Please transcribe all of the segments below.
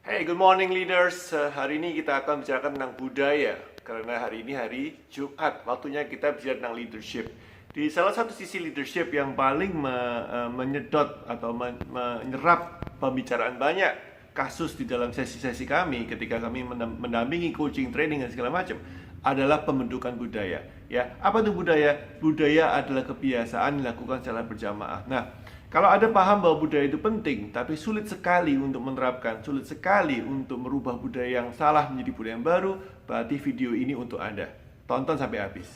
Hey, good morning leaders. Hari ini kita akan bicarakan tentang budaya. Karena hari ini hari Jumat, waktunya kita bicara tentang leadership. Di salah satu sisi leadership yang paling menyedot atau menyerap pembicaraan banyak kasus di dalam sesi-sesi kami ketika kami mendampingi coaching, training dan segala macam adalah pembentukan budaya. Ya, apa itu budaya? Budaya adalah kebiasaan dilakukan secara berjamaah. Nah, kalau ada paham bahwa budaya itu penting, tapi sulit sekali untuk menerapkan, sulit sekali untuk merubah budaya yang salah menjadi budaya yang baru, berarti video ini untuk Anda. Tonton sampai habis.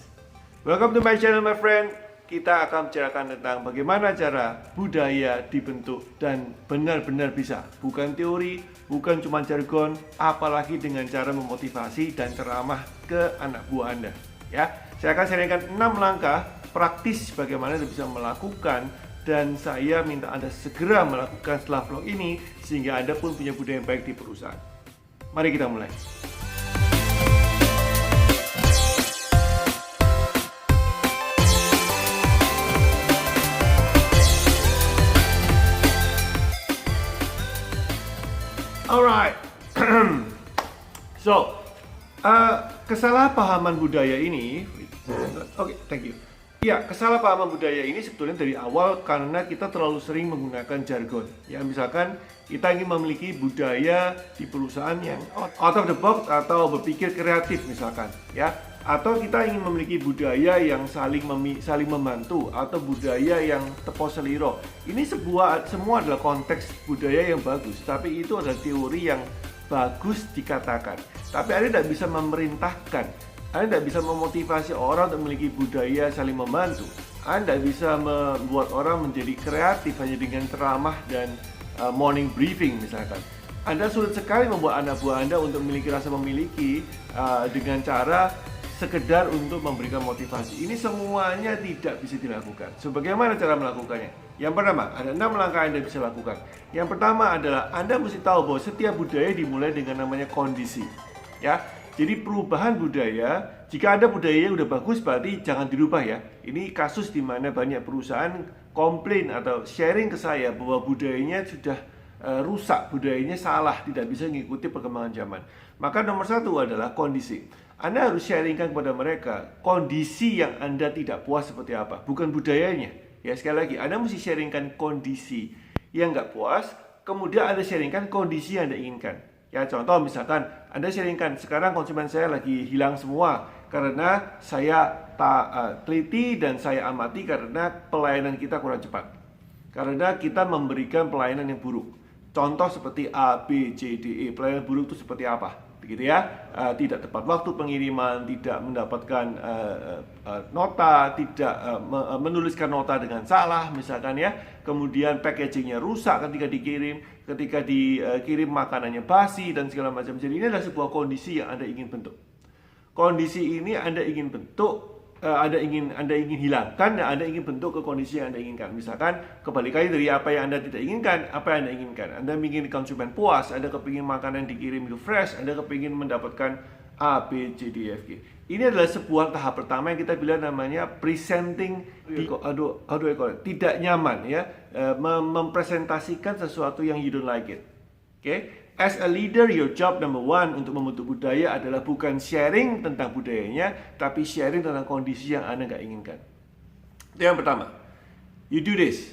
Welcome to my channel, my friend. Kita akan bicarakan tentang bagaimana cara budaya dibentuk dan benar-benar bisa. Bukan teori, bukan cuma jargon, apalagi dengan cara memotivasi dan ceramah ke anak buah Anda. Ya, saya akan sharingkan 6 langkah praktis bagaimana Anda bisa melakukan. Dan saya minta Anda segera melakukan setelah vlog ini sehingga Anda pun punya budaya yang baik di perusahaan. Mari kita mulai. Alright. Kesalahpahaman budaya ini, thank you. Ya, kesalahpahaman budaya ini sebetulnya dari awal karena kita terlalu sering menggunakan jargon. Ya, misalkan kita ingin memiliki budaya di perusahaan yang out of the box atau berpikir kreatif misalkan, ya. Atau kita ingin memiliki budaya yang saling membantu atau budaya yang tepo seliro. Ini semua adalah konteks budaya yang bagus, tapi itu adalah teori yang bagus dikatakan. Tapi Anda tidak bisa memerintahkan. Anda tidak bisa memotivasi orang untuk memiliki budaya saling membantu. Anda tidak bisa membuat orang menjadi kreatif hanya dengan ceramah dan morning briefing misalkan. Anda sulit sekali membuat anak buah Anda untuk memiliki rasa memiliki dengan cara sekedar untuk memberikan motivasi. Ini semuanya tidak bisa dilakukan. So, bagaimana cara melakukannya? Yang pertama, ada 6 langkah Anda bisa lakukan. Yang pertama adalah Anda mesti tahu bahwa setiap budaya dimulai dengan namanya kondisi. Ya, jadi perubahan budaya, jika ada budayanya udah bagus berarti jangan dirubah ya. Ini kasus di mana banyak perusahaan komplain atau sharing ke saya bahwa budayanya sudah rusak, budayanya salah, tidak bisa mengikuti perkembangan zaman. Maka nomor satu adalah kondisi. Anda harus sharingkan kepada mereka kondisi yang Anda tidak puas seperti apa, bukan budayanya. Ya, sekali lagi, Anda mesti sharingkan kondisi yang nggak puas, kemudian Anda sharingkan kondisi yang Anda inginkan. Ya, contoh misalkan Anda sharingkan sekarang konsumen saya lagi hilang semua karena saya tak teliti dan saya amati karena pelayanan kita kurang cepat. Karena kita memberikan pelayanan yang buruk. Contoh seperti A, B, C, D, E. Pelayanan buruk itu seperti apa? Begitu ya. Tidak tepat waktu pengiriman, tidak mendapatkan nota, tidak menuliskan nota dengan salah misalkan ya. Kemudian packagingnya rusak ketika dikirim makanannya basi dan segala macam. Jadi ini adalah sebuah kondisi yang Anda ingin bentuk. Kondisi ini Anda ingin bentuk, Anda ingin hilangkan, dan Anda ingin bentuk ke kondisi yang Anda inginkan. Misalkan kebalikannya dari apa yang Anda tidak inginkan, apa yang Anda inginkan. Anda ingin konsumen puas, Anda kepingin makanan dikirim itu fresh, Anda kepingin mendapatkan A, B, C, D, F, G. Ini adalah sebuah tahap pertama yang kita bilang namanya presenting, tidak nyaman ya, mempresentasikan sesuatu yang you don't like it. Oke? As a leader, your job number one untuk membentuk budaya adalah bukan sharing tentang budayanya, tapi sharing tentang kondisi yang Anda nggak inginkan. Itu yang pertama. You do this.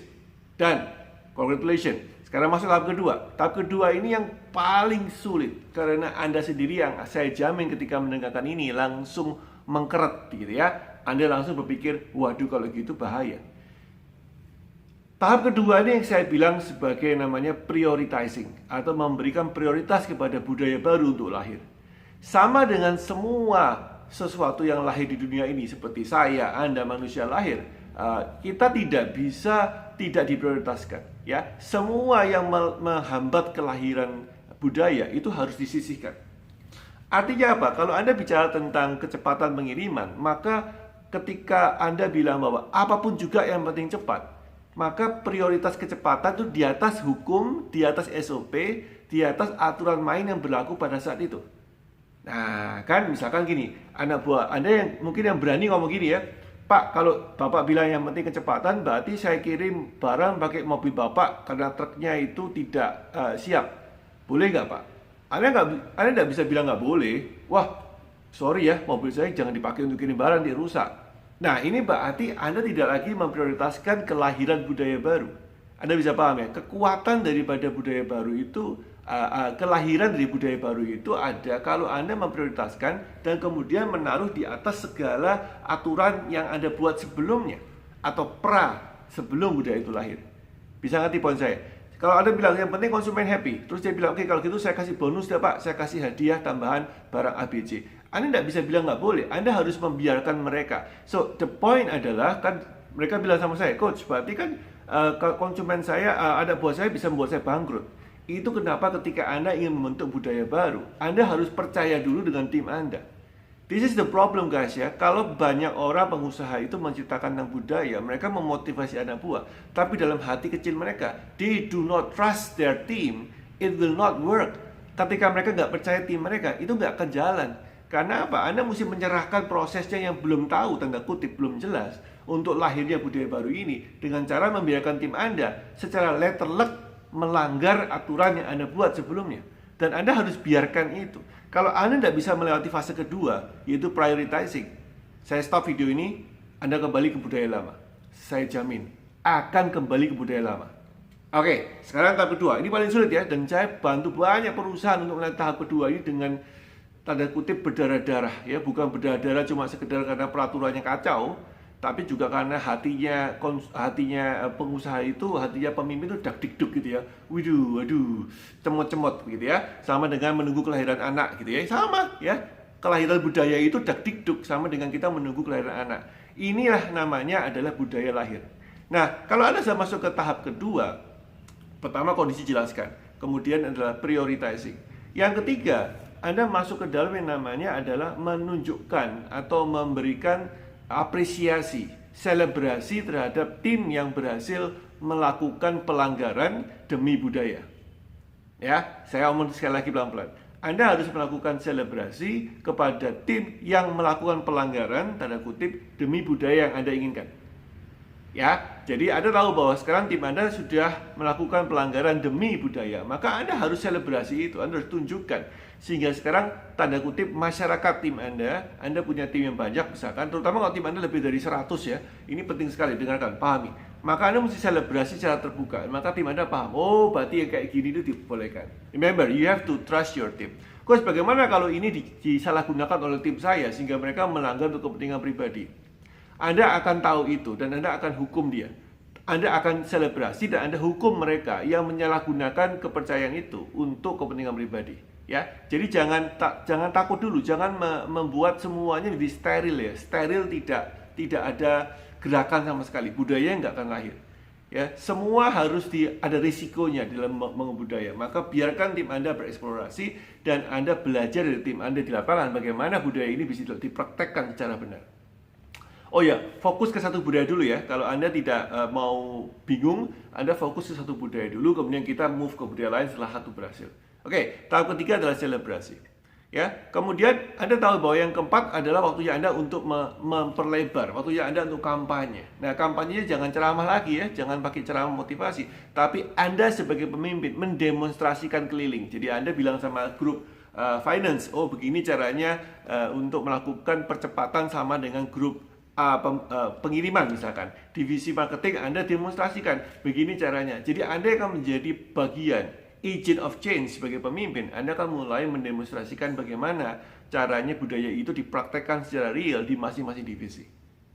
Dan, congratulations. Sekarang masuk tahap kedua. Tahap kedua ini yang paling sulit. Karena Anda sendiri yang saya jamin ketika mendengarkan ini langsung mengkeret gitu ya. Anda langsung berpikir, waduh kalau gitu bahaya. Tahap kedua ini yang saya bilang sebagai namanya prioritizing atau memberikan prioritas kepada budaya baru untuk lahir. Sama dengan semua sesuatu yang lahir di dunia ini seperti saya, Anda manusia lahir, kita tidak bisa tidak diprioritaskan. Ya, semua yang menghambat kelahiran budaya itu harus disisihkan. Artinya apa? Kalau Anda bicara tentang kecepatan pengiriman, maka ketika Anda bilang bahwa apapun juga yang penting cepat, maka prioritas kecepatan itu di atas hukum, di atas SOP, di atas aturan main yang berlaku pada saat itu. Nah, kan misalkan gini, anak buah Anda yang mungkin yang berani ngomong gini ya, Pak, kalau Bapak bilang yang penting kecepatan, berarti saya kirim barang pakai mobil Bapak karena truknya itu tidak siap. Boleh nggak Pak? Anda nggak bisa bilang nggak boleh. Wah, sorry ya, mobil saya jangan dipakai untuk kirim barang, dia rusak. Nah, ini berarti Anda tidak lagi memprioritaskan kelahiran budaya baru. Anda bisa paham ya, kekuatan daripada budaya baru itu, kelahiran dari budaya baru itu ada kalau Anda memprioritaskan dan kemudian menaruh di atas segala aturan yang Anda buat sebelumnya atau sebelum budaya itu lahir. Bisa ngerti poin saya? Kalau Anda bilang yang penting konsumen happy, terus dia bilang oke, kalau gitu saya kasih bonus ya Pak, saya kasih hadiah tambahan barang ABC. Anda tidak bisa bilang nggak boleh, Anda harus membiarkan mereka. So the point adalah kan mereka bilang sama saya, coach, berarti kan konsumen saya, ada buat saya bisa membuat saya bangkrut. Itu kenapa ketika Anda ingin membentuk budaya baru, Anda harus percaya dulu dengan tim Anda. This is the problem guys ya. Kalau banyak orang pengusaha itu menciptakan tentang budaya, mereka memotivasi anak buah, tapi dalam hati kecil mereka, they do not trust their team, it will not work. Ketika mereka nggak percaya tim mereka, itu nggak akan jalan. Karena apa? Anda mesti menyerahkan prosesnya yang belum tahu, tanda kutip, belum jelas, untuk lahirnya budaya baru ini, dengan cara membiarkan tim Anda secara letterlek melanggar aturan yang Anda buat sebelumnya. Dan Anda harus biarkan itu. Kalau Anda tidak bisa melewati fase kedua, yaitu prioritizing, saya stop video ini, Anda kembali ke budaya lama. Saya jamin, akan kembali ke budaya lama. Oke, sekarang tahap kedua. Ini paling sulit ya, dan saya bantu banyak perusahaan untuk melihat tahap kedua ini dengan tanda kutip berdarah-darah. Ya, bukan berdarah-darah cuma sekedar karena peraturannya kacau, tapi juga karena hatinya pengusaha itu, hatinya pemimpin itu dak-dikduk gitu ya. Waduh, cemot-cemot gitu ya. Sama dengan menunggu kelahiran anak gitu ya. Sama ya. Kelahiran budaya itu dak-dikduk sama dengan kita menunggu kelahiran anak. Inilah namanya adalah budaya lahir. Nah, kalau Anda sudah masuk ke tahap kedua, pertama kondisi jelaskan, kemudian adalah prioritizing. Yang ketiga, Anda masuk ke dalam yang namanya adalah menunjukkan atau memberikan apresiasi, selebrasi terhadap tim yang berhasil melakukan pelanggaran demi budaya. Ya, saya omong sekali lagi pelan-pelan. Anda harus melakukan selebrasi kepada tim yang melakukan pelanggaran, tanda kutip, demi budaya yang Anda inginkan. Ya, jadi Anda tahu bahwa sekarang tim Anda sudah melakukan pelanggaran demi budaya, maka Anda harus selebrasi itu, Anda harus tunjukkan. Sehingga sekarang tanda kutip masyarakat tim Anda punya tim yang banyak misalkan, terutama kalau tim Anda lebih dari 100 ya, ini penting sekali, dengarkan, pahami. Maka Anda mesti selebrasi secara terbuka, maka tim Anda paham, oh berarti yang kayak gini itu dibolehkan. Remember, you have to trust your team. Coach, bagaimana kalau ini disalahgunakan oleh tim saya sehingga mereka melanggar untuk kepentingan pribadi? Anda akan tahu itu dan Anda akan hukum dia. Anda akan selebrasi dan Anda hukum mereka yang menyalahgunakan kepercayaan itu untuk kepentingan pribadi. Ya, jadi jangan takut dulu, jangan membuat semuanya jadi steril ya. Steril, tidak ada gerakan sama sekali. Budaya nggak akan lahir. Ya, semua harus ada risikonya dalam mengubudaya. Maka biarkan tim Anda bereksplorasi dan Anda belajar dari tim Anda di lapangan bagaimana budaya ini bisa dipraktekkan secara benar. Oh ya, fokus ke satu budaya dulu ya. Kalau Anda tidak mau bingung, Anda fokus ke satu budaya dulu, kemudian kita move ke budaya lain setelah satu berhasil. Oke, tahap ketiga adalah selebrasi. Ya, kemudian Anda tahu bahwa yang keempat adalah waktunya Anda untuk memperlebar, waktunya Anda untuk kampanye. Nah, kampanyenya jangan ceramah lagi ya, jangan pakai ceramah motivasi, tapi Anda sebagai pemimpin mendemonstrasikan keliling. Jadi Anda bilang sama grup finance, oh begini caranya untuk melakukan percepatan sama dengan grup pengiriman misalkan. Divisi marketing Anda demonstrasikan, begini caranya. Jadi Anda akan menjadi bagian agent of change sebagai pemimpin. Anda akan mulai mendemonstrasikan bagaimana caranya budaya itu dipraktekkan secara real di masing-masing divisi.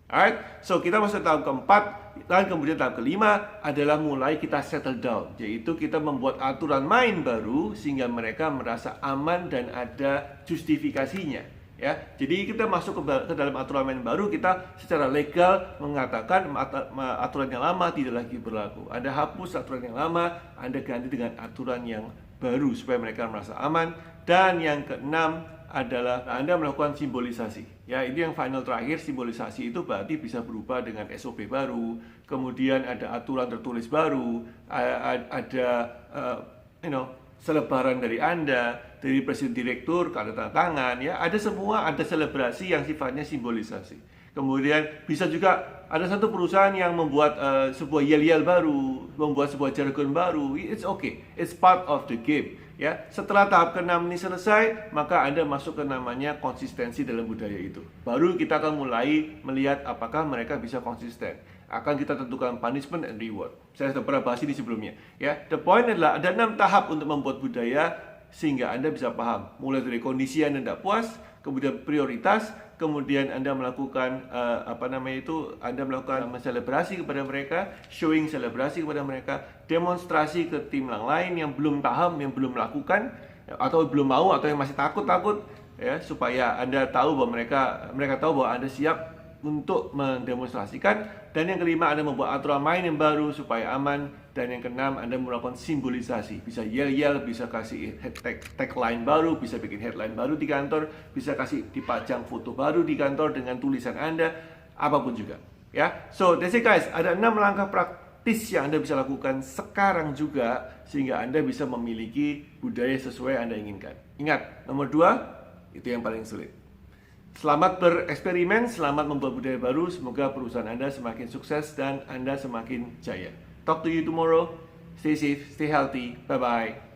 Alright, so kita masuk tahap keempat, dan kemudian tahap kelima adalah mulai kita settle down, yaitu kita membuat aturan main baru sehingga mereka merasa aman dan ada justifikasinya. Ya, jadi kita masuk ke dalam aturan main baru, kita secara legal mengatakan aturan yang lama tidak lagi berlaku. Anda hapus aturan yang lama, Anda ganti dengan aturan yang baru supaya mereka merasa aman. Dan yang keenam adalah Anda melakukan simbolisasi. Ya, itu yang final terakhir, simbolisasi itu berarti bisa berubah dengan SOP baru, kemudian ada aturan tertulis baru, ada selebaran dari Anda, dari presiden direktur, ke ada tanda tangan, ya, ada semua, ada selebrasi yang sifatnya simbolisasi. Kemudian bisa juga ada satu perusahaan yang membuat sebuah yel-yel baru, membuat sebuah jargon baru. It's okay, it's part of the game. Ya, setelah tahap ke-6 ini selesai, maka Anda masuk ke namanya konsistensi dalam budaya itu. Baru kita akan mulai melihat apakah mereka bisa konsisten. Akan kita tentukan punishment and reward. Saya sudah pernah bahas ini sebelumnya. Ya, the point adalah ada 6 tahap untuk membuat budaya sehingga Anda bisa paham. Mulai dari kondisi Anda tidak puas, kemudian prioritas, kemudian Anda melakukan Anda melakukan selebrasi kepada mereka, showing selebrasi kepada mereka, demonstrasi ke tim yang lain yang belum paham, yang belum melakukan atau belum mau atau yang masih takut ya, supaya Anda tahu bahwa mereka tahu bahwa Anda siap untuk mendemonstrasikan. Dan yang kelima, Anda membuat aturan main yang baru supaya aman. Dan yang keenam, Anda melakukan simbolisasi. Bisa yel-yel, bisa kasih tagline baru, bisa bikin headline baru di kantor, bisa kasih dipajang foto baru di kantor dengan tulisan Anda, apapun juga. Ya, so that's it guys. Ada 6 langkah praktis yang Anda bisa lakukan sekarang juga sehingga Anda bisa memiliki budaya sesuai yang Anda inginkan. Ingat, nomor 2 itu yang paling sulit. Selamat bereksperimen, selamat membuat budaya baru. Semoga perusahaan Anda semakin sukses dan Anda semakin jaya. Talk to you tomorrow. Stay safe, stay healthy. Bye-bye.